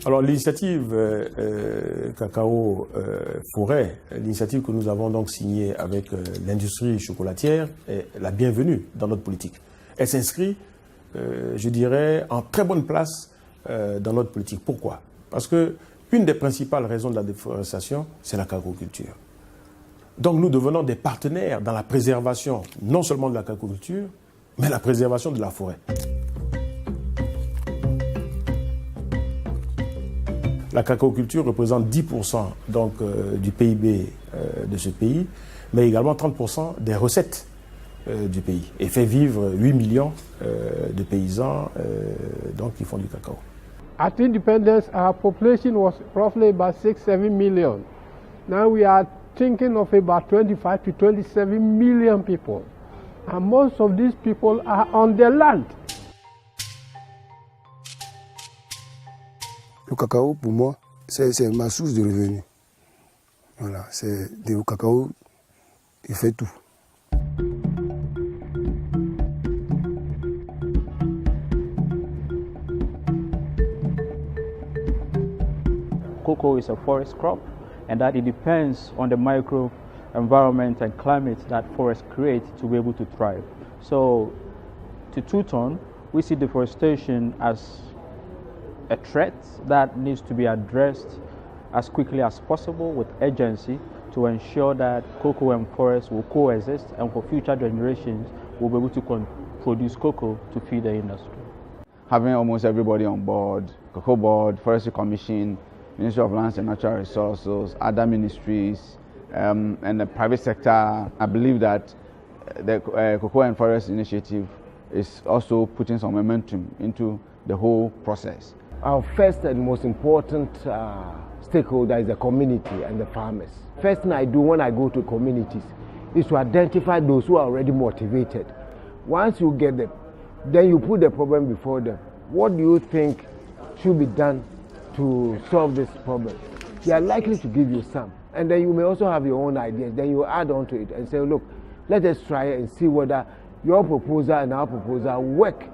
Alors l'initiative cacao forêt, l'initiative que nous avons donc signée avec l'industrie chocolatière est la bienvenue dans notre politique. Elle s'inscrit, je dirais, en très bonne place dans notre politique. Pourquoi? Parce que une des principales raisons de la déforestation, c'est la cacaoculture. Donc nous devenons des partenaires dans la préservation non seulement de la cacaoculture, mais la préservation de la forêt. La cacaoculture représente 10% donc, du PIB de ce pays, mais également 30% des recettes du pays et fait vivre 8 millions de paysans donc, qui font du cacao. At independence, our population was roughly about 6-7 million. Now we are thinking of about 25 to 27 million people. And most of these people are on the land. Le cacao, pour moi, c'est ma source de revenus. Voilà, c'est le cacao, il fait tout. Cocoa is a forest crop, and that it depends on the micro environment and climate that forests create to be able to thrive. So, to two-tone, we see deforestation as a threat that needs to be addressed as quickly as possible with urgency to ensure that cocoa and forest will coexist, and for future generations will be able to produce cocoa to feed the industry. Having almost everybody on board, Cocoa Board, Forestry Commission, Ministry of Lands and Natural Resources, other ministries, and the private sector, I believe that the Cocoa and Forest Initiative is also putting some momentum into the whole process. Our first and most important stakeholder is the community and the farmers. First thing I do when I go to communities is to identify those who are already motivated. Once you get them, then you put the problem before them. What do you think should be done to solve this problem? They are likely to give you some. And then you may also have your own ideas. Then you add on to it and say, look, let us try it and see whether your proposal and our proposal work.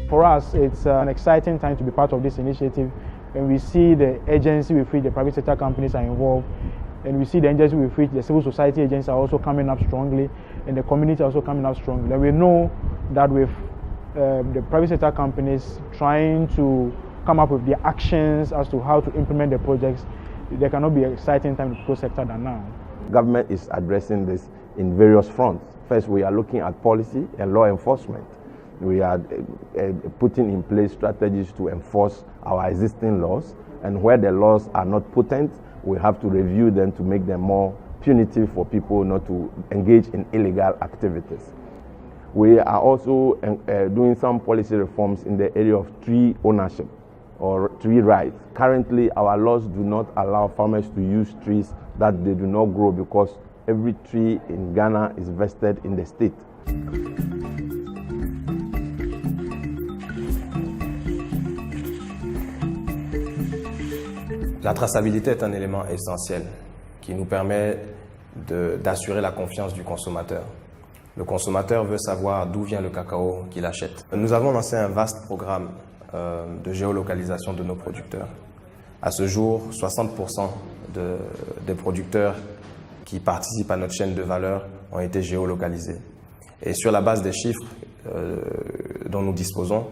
For us, it's an exciting time to be part of this initiative, and we see the urgency with which the private sector companies are involved, and we see the urgency with which the civil society agents are also coming up strongly, and the community are also coming up strongly. And we know that with the private sector companies trying to come up with their actions as to how to implement the projects, there cannot be an exciting time in the private sector than now. Government is addressing this in various fronts. First, we are looking at policy and law enforcement. We are putting in place strategies to enforce our existing laws, and where the laws are not potent, we have to review them to make them more punitive for people not to engage in illegal activities. We are also doing some policy reforms in the area of tree ownership or tree rights. Currently, our laws do not allow farmers to use trees that they do not grow because every tree in Ghana is vested in the state. La traçabilité est un élément essentiel qui nous permet d'assurer la confiance du consommateur. Le consommateur veut savoir d'où vient le cacao qu'il achète. Nous avons lancé un vaste programme de géolocalisation de nos producteurs. À ce jour, 60% des producteurs qui participent à notre chaîne de valeur ont été géolocalisés. Et sur la base des chiffres dont nous disposons,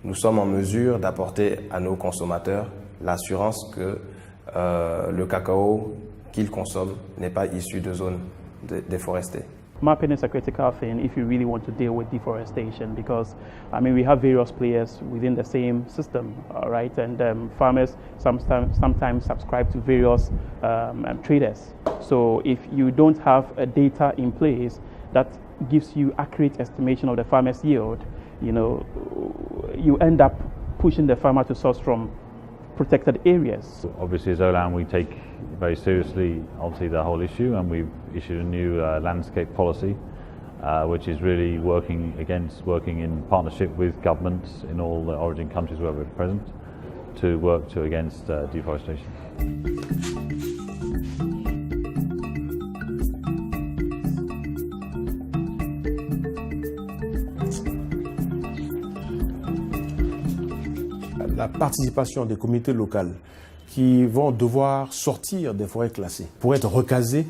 nous sommes en mesure d'apporter à nos consommateurs l'assurance que le cacao qu'ils consomment n'est pas issu de zones déforestées. Mapping is a critical thing if you really want to deal with deforestation, because I mean we have various players within the same system, right? And farmers sometimes subscribe to various traders. So if you don't have a data in place that gives you accurate estimation of the farmer's yield, you know, you end up pushing the farmer to source from protected areas. Obviously as Olam we take very seriously obviously the whole issue, and we've issued a new landscape policy which is really working in partnership with governments in all the origin countries where we're present to work against deforestation. la participation des communautés locales qui vont devoir sortir des forêts classées pour être recasées,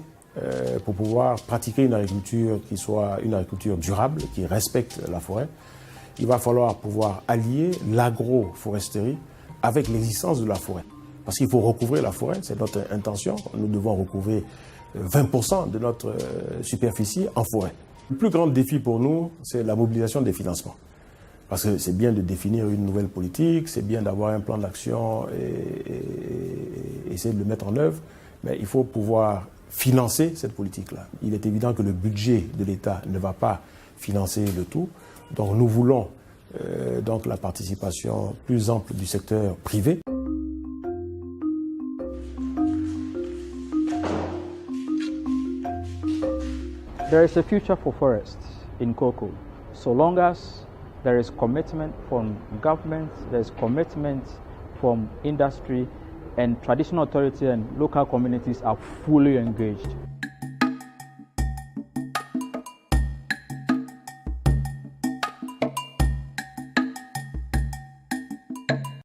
pour pouvoir pratiquer une agriculture qui soit une agriculture durable, qui respecte la forêt. Il va falloir pouvoir allier l'agroforesterie avec l'existence de la forêt. Parce qu'il faut recouvrer la forêt, c'est notre intention. Nous devons recouvrer 20% de notre superficie en forêt. Le plus grand défi pour nous, c'est la mobilisation des financements. Parce que c'est bien de définir une nouvelle politique, c'est bien d'avoir un plan d'action et essayer de le mettre en œuvre, mais il faut pouvoir financer cette politique-là. Il est évident que le budget de l'État ne va pas financer le tout, donc nous voulons donc la participation plus ample du secteur privé. There is a future for forests in cocoa, so long as there is commitment from government, there is commitment from industry, and traditional authority and local communities are fully engaged.